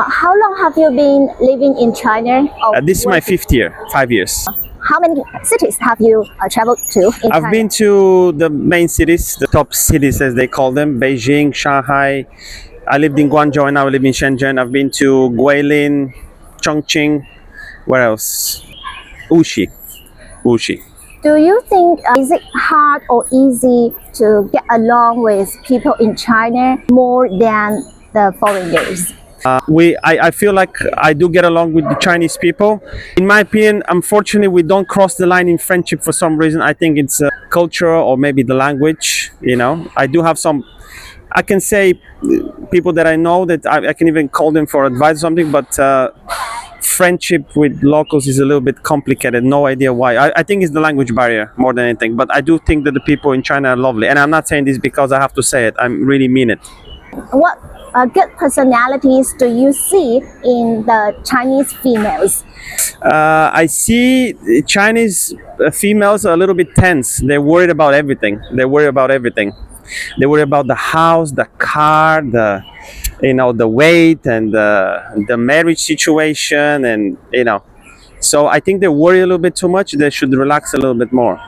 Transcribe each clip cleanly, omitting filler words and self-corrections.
How long have you been living in China? Or This is my fifth year, 5 years. How many cities have you traveled to in I've China? been to the main cities, the top cities as they call them, Beijing, Shanghai. I lived in Guangzhou and now I live in Shenzhen. I've been to Guilin, Chongqing. Where else? Wuxi. Do you think is it hard or easy to get along with people in China more than the foreigners? I feel like I do get along with the Chinese people. In my opinion, unfortunately, we don't cross the line in friendship for some reason. I think it's cultural or maybe the language. I do have some. I can say people that I know that I can even call them for advice or something, but friendship with locals is a little bit complicated. No idea why. I think it's the language barrier more than anything. But I do think that the people in China are lovely, and I'm not saying this because I have to say it. I really mean it. What good personalities do you see in the Chinese females? I see Chinese females are a little bit tense. They're worried about everything. They worry about the house, the car, the weight, and the marriage situation, and So I think they worry a little bit too much. They should relax a little bit more.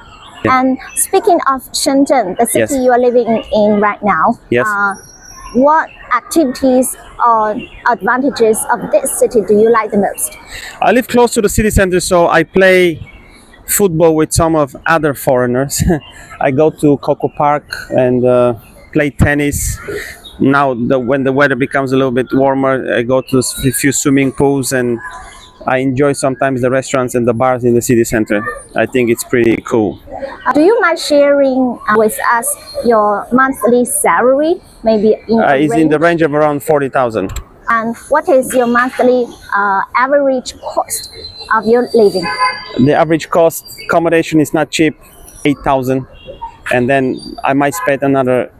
And speaking of Shenzhen, the city Yes. you are living in right now, Yes. What activities or advantages of this city do you like the most? I live close to the city center, so I play football with some of other foreigners. I go to Coco Park and play tennis. Now, when the weather becomes a little bit warmer, I go to a few swimming pools, and I enjoy sometimes the restaurants and the bars in the city center. I think it's pretty cool. Do you mind sharing with us your monthly salary? Maybe It's in the range of around 40,000. And what is your monthly average cost of your living? The average cost accommodation is not cheap, 8,000, and then I might spend another.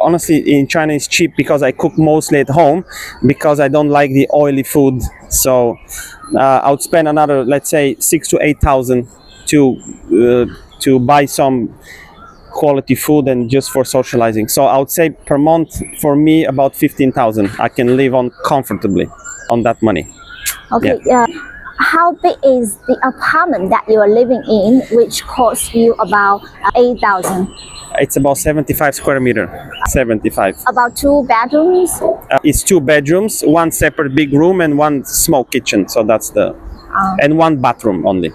Honestly, in China it's cheap because I cook mostly at home because I don't like the oily food. So I would spend another, let's say, 6 to 8,000 to buy some quality food and just for socializing. So I would say per month for me about 15,000. I can live on comfortably on that money. Okay. How big is the apartment that you are living in, which costs you about 8,000? It's about 75 square meter. 75. About 2 bedrooms. It's 2 bedrooms, one separate big room, and one small kitchen. So that's and one bathroom only.